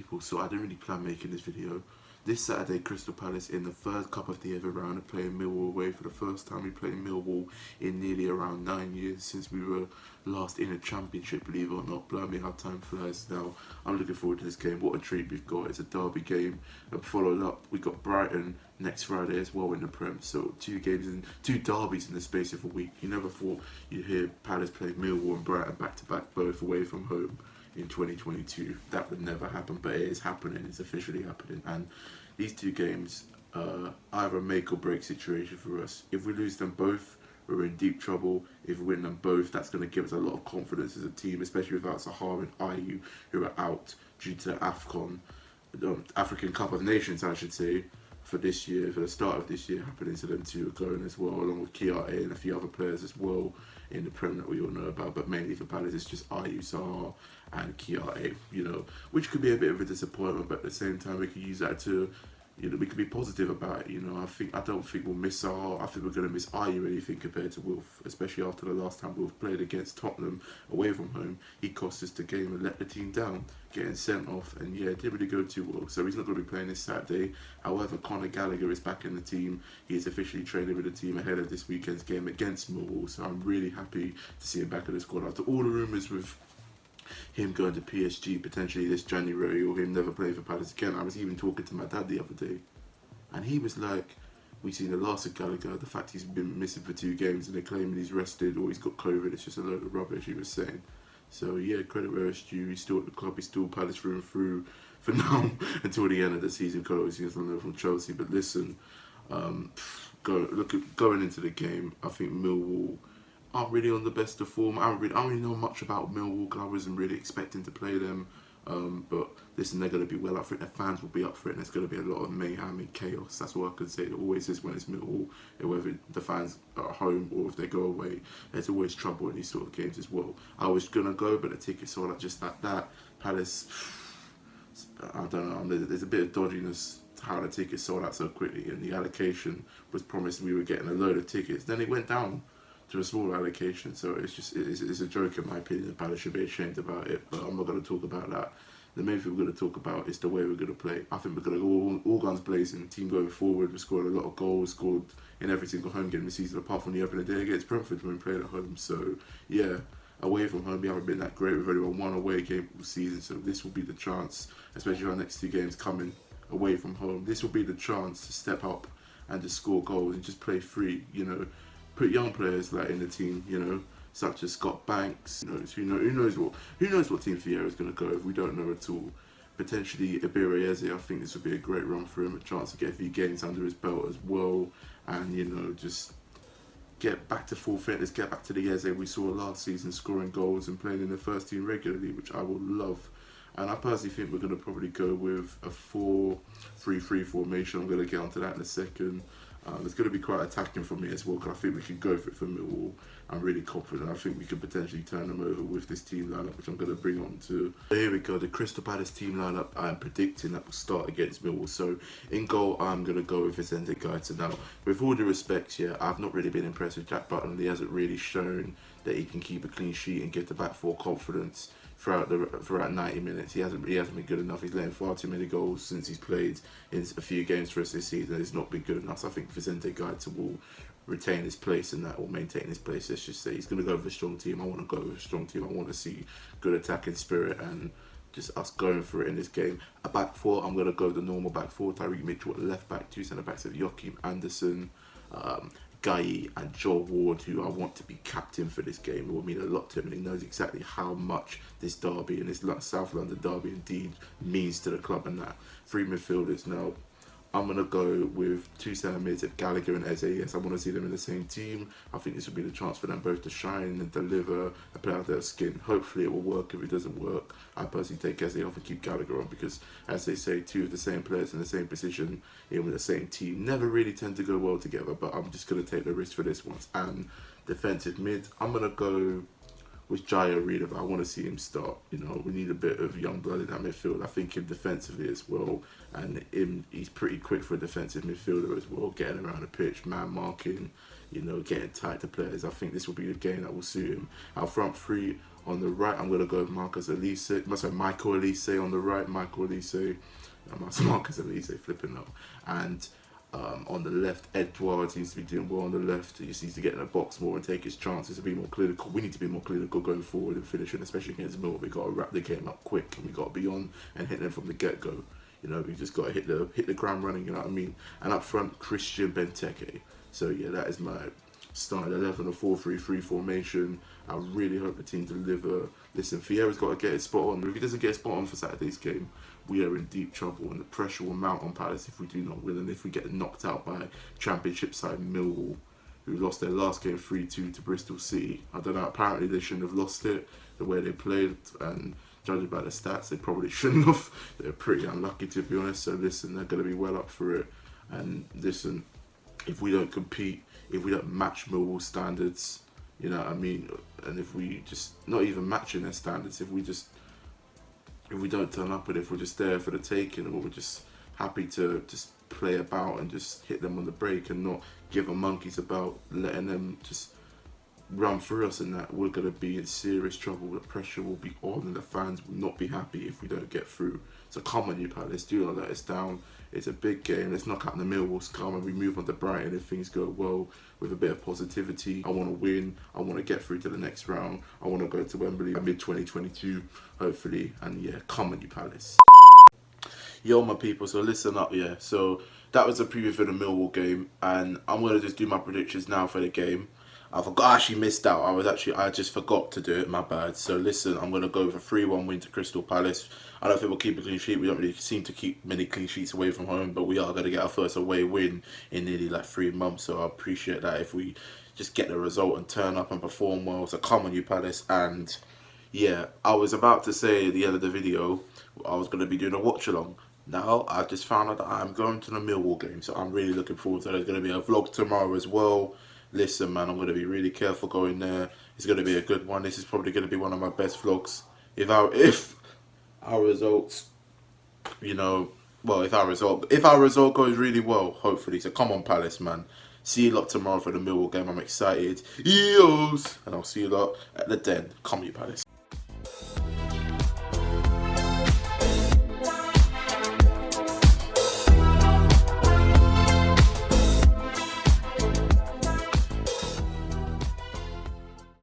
people, so I didn't really plan making this video. This Saturday, Crystal Palace in the third Cup of the Ever round are playing Millwall away for the first time. We played Millwall in nearly around 9 years since we were last in a championship, believe it or not. Blow me how time flies now. I'm looking forward to this game. What a treat we've got. It's a derby game. Followed up, we got Brighton next Friday as well in the Prem. So 2 derbies in the space of a week. You never thought you'd hear Palace play Millwall and Brighton back to back, both away from home in 2022. That would never happen, but it is happening. It's officially happening, and these 2 games either a make or break situation for us. If we lose them both, we're in deep trouble. If we win them both, that's going to give us a lot of confidence as a team, especially without Sahar and Ayew, who are out due to AFCON, African Cup of Nations, I should say, for this year, for the start of this year, happening to them 2 are going as well, along with Kiarte and a few other players as well in the Prem that we all know about. But mainly for Palace, it's just Ayew, Sahar and Kiarte, which could be a bit of a disappointment, but at the same time we could use that to, we could be positive about it. I don't think we'll miss Sahar. I think we're going to miss Ayew anything compared to Wilf, especially after the last time Wilf played against Tottenham away from home. He cost us the game and let the team down, getting sent off, and yeah, it didn't really go too well. So he's not going to be playing this Saturday. However, Conor Gallagher is back in the team. He is officially training with the team ahead of this weekend's game against Millwall. So I'm really happy to see him back in the squad after all the rumours with him going to PSG potentially this January, or him never playing for Palace again. I was even talking to my dad the other day, and he was like, we've seen the last of Gallagher. The fact he's been missing for 2 games and they're claiming he's rested or he's got COVID, it's just a load of rubbish, he was saying. So yeah, credit where it's due. He's still at the club, he's still Palace through and through for now until the end of the season, because he's on loan from Chelsea. But listen, going into the game, I think Millwall aren't really on the best of form. I don't really know much about Millwall because I wasn't really expecting to play them. But listen, they're going to be well up for it. Their fans will be up for it, and there's going to be a lot of mayhem and chaos. That's what I can say. It always is when it's Millwall, whether the fans are at home or if they go away. There's always trouble in these sort of games as well. I was going to go, but the tickets sold out just like that. Palace, I don't know, there's a bit of dodginess to how the tickets sold out so quickly, and the allocation was promised we were getting a load of tickets. Then it went down to a small allocation, so it's a joke in my opinion. Palace should be ashamed about it, but I'm not going to talk about that. The main thing we're going to talk about is the way we're going to play. I think we're going to go all guns blazing, team going forward. We scored a lot of goals, scored in every single home game this season, apart from the opening day against Brentford when we played at home. So yeah, away from home we haven't been that great. We've only won 1 away game all season, so this will be the chance, especially our next 2 games coming away from home. This will be the chance to step up and to score goals and just play free, put young players like in the team, such as Scott Banks. Who knows what team Fiera is going to go if we don't know at all. Potentially Ibira Eze. I think this would be a great run for him, a chance to get a few games under his belt as well, and just get back to full fitness, get back to the Eze we saw last season, scoring goals and playing in the first team regularly, which I will love. And I personally think we're going to probably go with a 4-3-3 formation. I'm going to get onto that in a second. It's going to be quite attacking for me as well, because I think we can go for it for Millwall. I'm really confident. I think we can potentially turn them over with this team lineup, which I'm going to bring on to. So here we go, the Crystal Palace team lineup I'm predicting that will start against Millwall. So in goal, I'm going to go with Vicente Gaeta. Now, with all due respect, I've not really been impressed with Jack Butland. He hasn't really shown that he can keep a clean sheet and give the back 4 confidence throughout 90 minutes. He hasn't been good enough. He's letting far too many goals since he's played in a few games for us this season. It's not been good enough. So I think Vicente Gaeta will retain his place in that, or maintain his place. Let's just say he's going to go with a strong team. I want to go with a strong team. I want to see good attacking spirit and just us going for it in this game. A back 4, I'm going to go with the normal back 4. Tyreek Mitchell at left back, 2 centre backs of Joachim Andersen, Guy and Joel Ward, who I want to be captain for this game. It will mean a lot to him, and he knows exactly how much this derby and this South London derby indeed means to the club. And that 3 midfielders now, I'm going to go with 2 centre mids of Gallagher and Eze. Yes, I want to see them in the same team. I think this will be the chance for them both to shine and deliver and play out their skin. Hopefully it will work. If it doesn't work, I personally take Eze off and keep Gallagher on, because, as they say, 2 of the same players in the same position in the same team never really tend to go well together. But I'm just going to take the risk for this once. And defensive mid, I'm going to go with Jaya Reader. I want to see him start. We need a bit of young blood in that midfield. I think him defensively as well, and he's pretty quick for a defensive midfielder as well, getting around the pitch, man marking, getting tight to players. I think this will be the game that will suit him. Our front 3 On the right, I'm going to go with Michael Elise on the right. Michael Elise. Marcus Elise flipping up. And on the left, Edouard seems to be doing well on the left. He just needs to get in the box more and take his chances to be more clinical. We need to be more clinical going forward and finishing, especially against Millwall. We got to wrap the game up quick, and we got to be on and hit them from the get-go. You know, we just got to hit the ground running. You know what I mean? And up front, Christian Benteke. So yeah, that is my starting 11, a 4-3-3 formation. I really hope the team deliver. Listen, Vieira's got to get his spot on. If he doesn't get his spot on for Saturday's game, we are in deep trouble, and the pressure will mount on Palace if we do not win, and if we get knocked out by Championship side Millwall, who lost their last game 3-2 to Bristol City. I don't know, apparently they shouldn't have lost it the way they played, and judging by the stats, they probably shouldn't have. They're pretty unlucky, to be honest. So listen, they're going to be well up for it. And listen, if we don't compete, if we don't match Millwall standards, you know what I mean, and if we just not even matching their standards, if we don't turn up, and if we're just there for the taking, or we're just happy to just play about and just hit them on the break and not give them monkeys about letting them just run through us, and that, we're going to be in serious trouble. The pressure will be on, and the fans will not be happy if we don't get through. So come on, you Palace, do not let us down. It's a big game. Let's knock out the Millwall scum and we move on to Brighton if things go well with a bit of positivity. I want to win. I want to get through to the next round. I want to go to Wembley mid-2022, hopefully. And yeah, come on, you Palace. Yo, my people, so listen up, yeah. So that was a preview for the Millwall game, and I'm going to just do my predictions now for the game. I actually missed out. I just forgot to do it, my bad. So listen, I'm going to go with a 3-1 win to Crystal Palace. I don't think we'll keep a clean sheet. We don't really seem to keep many clean sheets away from home, but we are going to get our first away win in nearly like 3 months. So I appreciate that if we just get the result and turn up and perform well. So come on, you Palace. And yeah, I was about to say at the end of the video, I was going to be doing a watch along. Now, I just found out that I'm going to the Millwall game, so I'm really looking forward to it. There's going to be a vlog tomorrow as well. Listen, man, I'm going to be really careful going there. It's going to be a good one. This is probably going to be one of my best vlogs. If our results, you know, well, if our result goes really well, hopefully. So come on, Palace, man. See you lot tomorrow for the Millwall game. I'm excited. Eos! And I'll see you lot at the Den. Come, you Palace.